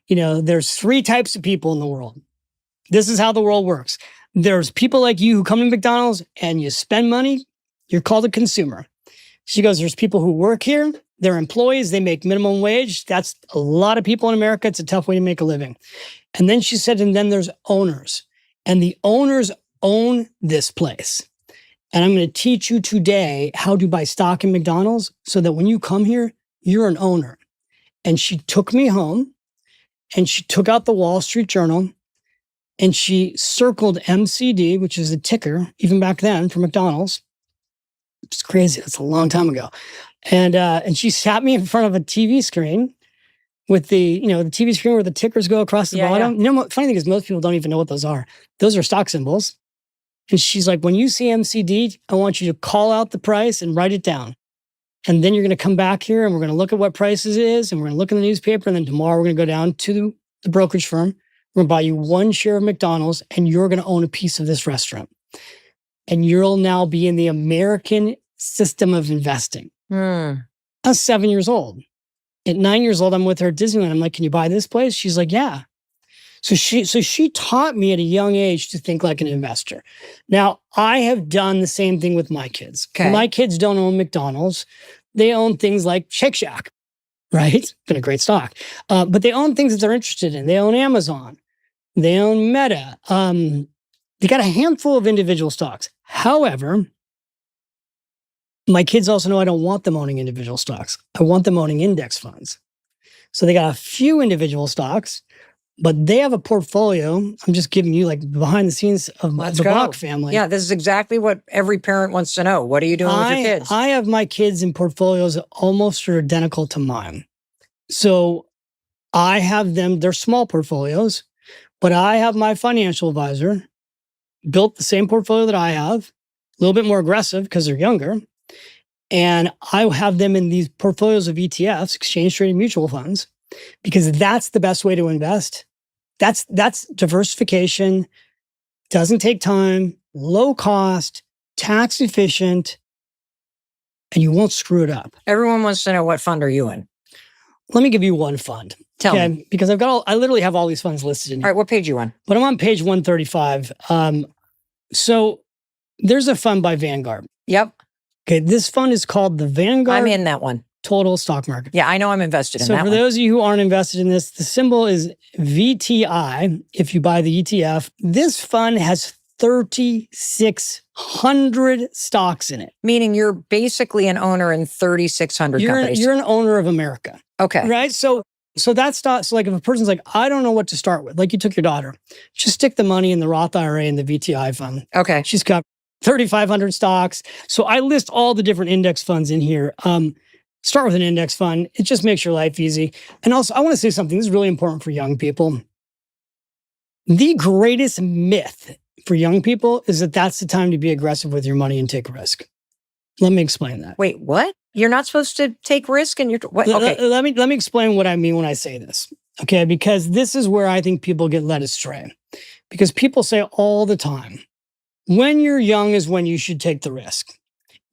there's three types of people in the world. This is how the world works. There's people like you who come to McDonald's and you spend money. You're called a consumer. She goes, there's people who work here. They're employees. They make minimum wage. That's a lot of people in America. It's a tough way to make a living. And then she said, and then there's owners. And the owners own this place. And I'm going to teach you today how to buy stock in McDonald's so that when you come here, you're an owner. And she took me home and she took out the Wall Street Journal and she circled MCD, which is the ticker, even back then for McDonald's. It's crazy. That's a long time ago. And she sat me in front of a TV screen with the TV screen where the tickers go across the bottom. Yeah. Funny thing is most people don't even know what those are. Those are stock symbols. And she's like, when you see MCD, I want you to call out the price and write it down. And then you're going to come back here and we're going to look at what prices it is. And we're going to look in the newspaper. And then tomorrow we're going to go down to the brokerage firm. We're going to buy you one share of McDonald's and you're going to own a piece of this restaurant. And you'll now be in the American system of investing. I was 7 years old. At 9 years old, I'm with her at Disneyland. I'm like, can you buy this place? She's like, yeah. So she taught me at a young age to think like an investor. Now, I have done the same thing with my kids. Okay. My kids don't own McDonald's. They own things like Shake Shack, right? It's been a great stock. But they own things that they're interested in. They own Amazon. They own Meta. They got a handful of individual stocks. However, my kids also know I don't want them owning individual stocks. I want them owning index funds. So they got a few individual stocks, but they have a portfolio. I'm just giving you like behind the scenes of the Bach family. Yeah, this is exactly what every parent wants to know. What are you doing with your kids? I have my kids in portfolios that almost are identical to mine. So I have them, they're small portfolios, but I have my financial advisor built the same portfolio that I have, a little bit more aggressive because they're younger. And I have them in these portfolios of ETFs, exchange traded mutual funds, because that's the best way to invest. That's diversification, doesn't take time, low cost, tax efficient, and you won't screw it up. Everyone wants to know, what fund are you in? Let me give you one fund. Tell me. Because I literally have all these funds listed in here. All right, what page are you on? But I'm on page 135. So there's a fund by Vanguard. Yep. Okay, this fund is called the Vanguard. I'm in that one. Total Stock Market. Yeah, I know I'm invested in that one. So for those of you who aren't invested in this, the symbol is VTI if you buy the ETF. This fund has 3,600 stocks in it. Meaning you're basically an owner in 3,600 companies. You're an owner of America. Okay. Right? So that's not, so like if a person's like, I don't know what to start with, like you took your daughter, just stick the money in the Roth IRA and the VTI fund. Okay. She's got 3,500 stocks. So I list all the different index funds in here. Start with an index fund. It just makes your life easy. And also, I want to say something. This is really important for young people. The greatest myth for young people is that that's the time to be aggressive with your money and take risk. Let me explain that. Wait, what? You're not supposed to take risk and you're what? Okay. Let me explain what I mean when I say this. Okay, because this is where I think people get led astray. Because people say all the time, when you're young is when you should take the risk.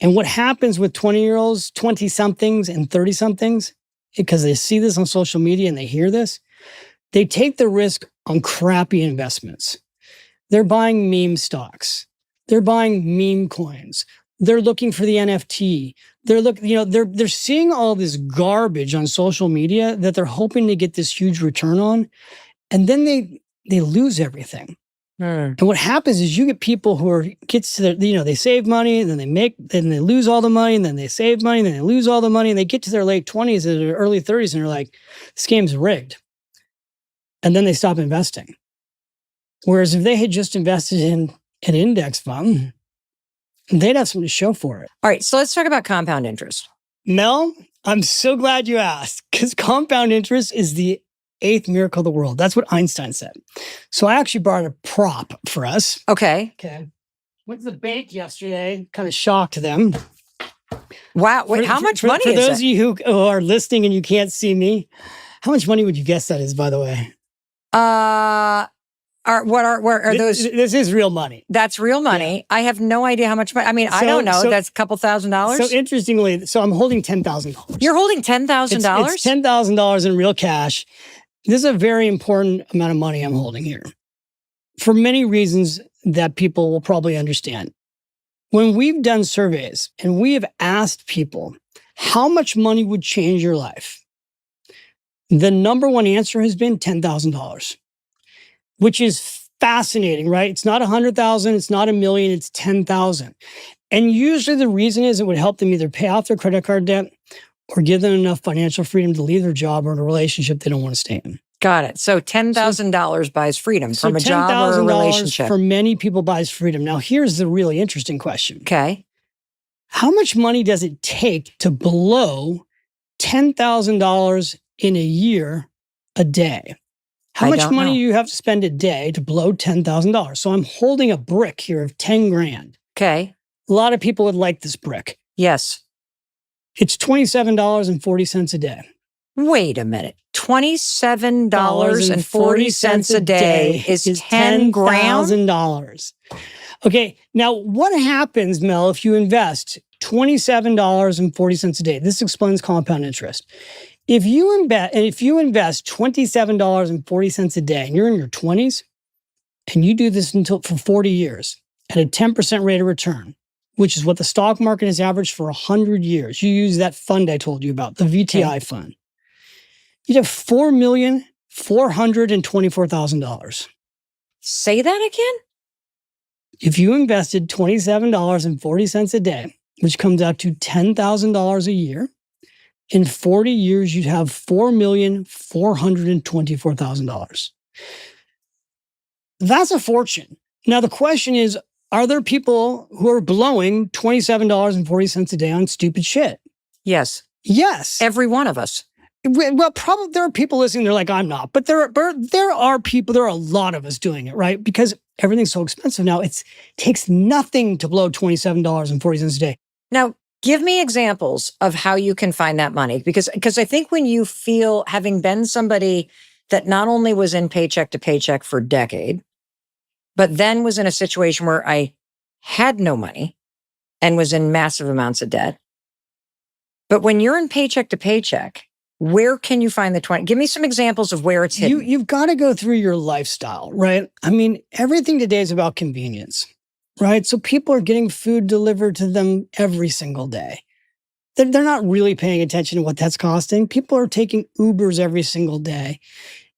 And what happens with 20-year-olds, 20-somethings, and 30-somethings, because they see this on social media and they hear this, they take the risk on crappy investments. They're buying meme stocks. They're buying meme coins. They're looking for the NFT. They're seeing all this garbage on social media that they're hoping to get this huge return on, and then they lose everything. And what happens is you get people who they save money, and then they lose all the money, and then they save money, and then they lose all the money, and they get to their late 20s or their early 30s, and they're like, this game's rigged. And then they stop investing. Whereas if they had just invested in an index fund, they'd have something to show for it. All right, so let's talk about compound interest. Mel, I'm so glad you asked, because compound interest is the eighth miracle of the world. That's what Einstein said. So I actually brought a prop for us. Okay. Went to the bank yesterday, kind of shocked them. Wow. Wait, how much money is it? For those of you who are listening and you can't see me, how much money would you guess that is, by the way? What are those? This is real money. That's real money. Yeah. I have no idea how much money. I mean, I don't know. That's a couple $1,000. So interestingly, I'm holding $10,000. You're holding $10,000? It's $10,000 in real cash. This is a very important amount of money I'm holding here for many reasons that people will probably understand. When we've done surveys and we have asked people how much money would change your life, the number one answer has been $10,000, which is fascinating, right? It's not 100,000, it's not a million, it's 10,000. And usually the reason is it would help them either pay off their credit card debt or give them enough financial freedom to leave their job or in a relationship they don't want to stay in. Got it. So $10,000 buys freedom from a job or a relationship. For many people buys freedom. Now, here's the really interesting question. Okay. How much money does it take to blow $10,000 in a year a day? How much money do you have to spend a day to blow $10,000? So I'm holding a brick here of 10 grand. Okay. A lot of people would like this brick. Yes. It's $27.40 a day. Wait a minute. $27.40 a day is $10,000. Okay. Now, what happens, Mel, if you invest $27.40 a day? This explains compound interest. If you invest $27.40 a day and you're in your 20s and you do this for 40 years at a 10% rate of return, which is what the stock market has averaged for 100 years. You use that fund I told you about, the VTI fund. You'd have $4,424,000. Say that again? If you invested $27.40 a day, which comes out to $10,000 a year, in 40 years, you'd have $4,424,000. That's a fortune. Now, the question is, are there people who are blowing $27.40 a day on stupid shit? Yes. Yes. Every one of us. Well, probably there are people listening. They're like, I'm not. But there are people, there are a lot of us doing it, right? Because everything's so expensive now. It takes nothing to blow $27.40 a day. Now, give me examples of how you can find that money. Because I think when you feel, having been somebody that not only was in paycheck to paycheck for a decade, but then was in a situation where I had no money and was in massive amounts of debt. But when you're in paycheck to paycheck, where can you find the 20? Give me some examples of where it's hidden. You've got to go through your lifestyle, right? I mean, everything today is about convenience, right? So people are getting food delivered to them every single day. They're not really paying attention to what that's costing. People are taking Ubers every single day.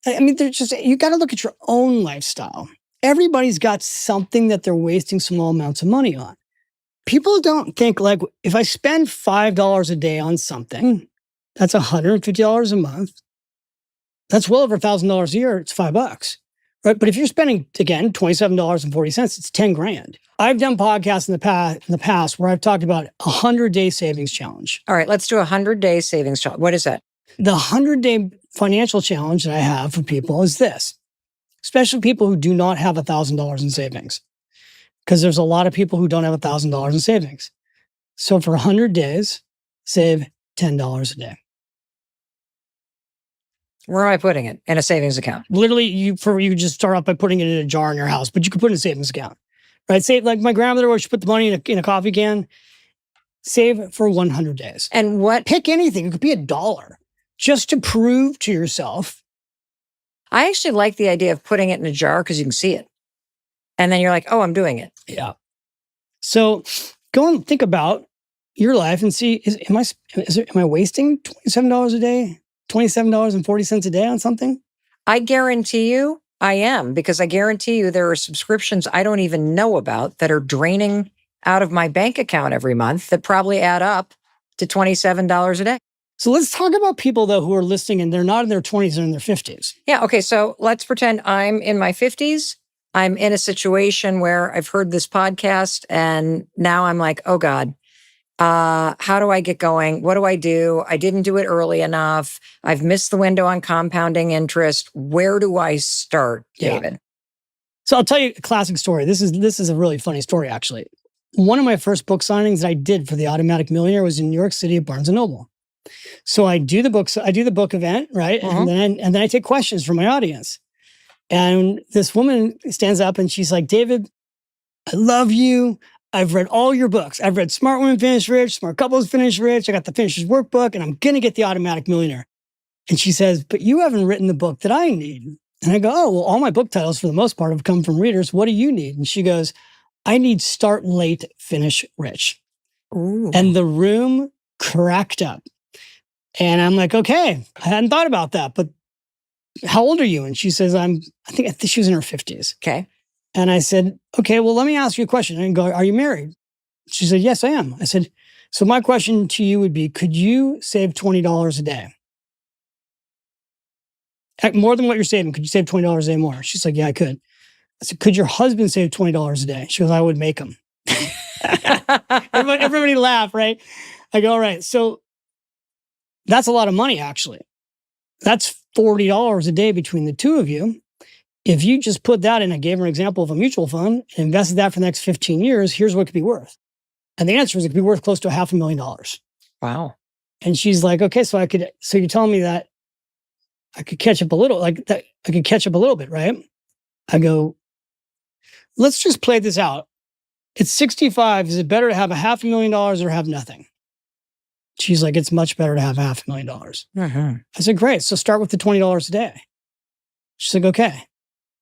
I mean, you got to look at your own lifestyle. Everybody's got something that they're wasting small amounts of money on. People don't think, like, if I spend $5 a day on something, that's $150 a month. That's well over $1,000 a year. It's $5, right? But if you're spending, again, $27.40, it's 10 grand. I've done podcasts in the past where I've talked about 100-day savings challenge. All right, let's do 100-day savings challenge. What is that? The 100-day financial challenge that I have for people is this, especially people who do not have $1,000 in savings, because there's a lot of people who don't have $1,000 in savings. So for 100 days, save $10 a day. Where am I putting it? In a savings account? Literally, you just start off by putting it in a jar in your house, but you could put it in a savings account, right? Save, like my grandmother always put the money in a coffee can. Save for 100 days. And what? Pick anything. It could be $1, just to prove to yourself. I actually like the idea of putting it in a jar because you can see it. And then you're like, oh, I'm doing it. Yeah. So go and think about your life and see, am I wasting $27 a day? $27.40 a day on something? I guarantee you I am, because I guarantee you there are subscriptions I don't even know about that are draining out of my bank account every month that probably add up to $27 a day. So let's talk about people, though, who are listening and they're not in their 20s, they're in their 50s. Yeah. Okay. So let's pretend I'm in my 50s. I'm in a situation where I've heard this podcast and now I'm like, oh God, how do I get going? What do? I didn't do it early enough. I've missed the window on compounding interest. Where do I start, David? Yeah. So I'll tell you a classic story. This is a really funny story, actually. One of my first book signings that I did for the Automatic Millionaire was in New York City at Barnes & Noble. So I do the book event, right? Uh-huh. And then I take questions from my audience. And this woman stands up and she's like, David, I love you. I've read all your books. I've read Smart Women Finish Rich, Smart Couples Finish Rich. I got the Finisher's Workbook, and I'm going to get the Automatic Millionaire. And she says, but you haven't written the book that I need. And I go, oh, well, all my book titles for the most part have come from readers. What do you need? And she goes, I need Start Late, Finish Rich. Ooh. And the room cracked up. And I'm like, okay, I hadn't thought about that, but how old are you? And she says, I think she was in her 50s. Okay. And I said, okay, well, let me ask you a question. And I go, are you married? She said, yes, I am. I said, so my question to you would be, could you save $20 a day? More than what you're saving, could you save $20 a day more? She's like, yeah, I could. I said, could your husband save $20 a day? She goes, I would make him. Everybody laughed, right? I go, all right. So that's a lot of money, actually. That's $40 a day between the two of you. If you just put that in, I gave her an example of a mutual fund and invested that for the next 15 years, here's what it could be worth. And the answer is it could be worth close to $500,000. Wow. And she's like, okay, so you're telling me that I could catch up a little, like that I could catch up a little bit, right? I go, let's just play this out. It's 65. Is it better to have $500,000 or have nothing? She's like, it's much better to have $500,000. Mm-hmm. I said, great. So start with the $20 a day. She's like, okay,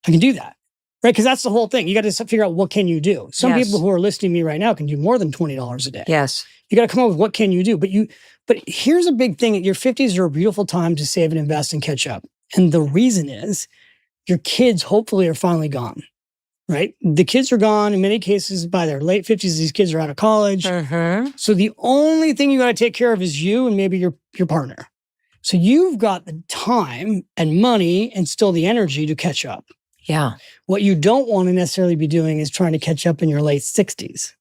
I can do that. Right? Because that's the whole thing. You got to figure out what can you do. Some Yes. people who are listening to me right now can do more than $20 a day. Yes. You got to come up with what can you do. But here's a big thing. Your 50s are a beautiful time to save and invest and catch up. And the reason is your kids hopefully are finally gone. Right? The kids are gone. In many cases, by their late 50s, these kids are out of college. Mm-hmm. So the only thing you got to take care of is you and maybe your partner. So you've got the time and money and still the energy to catch up. Yeah. What you don't want to necessarily be doing is trying to catch up in your late 60s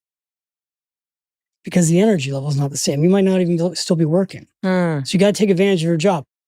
because the energy level is not the same. You might not even still be working. Mm. So you got to take advantage of your job.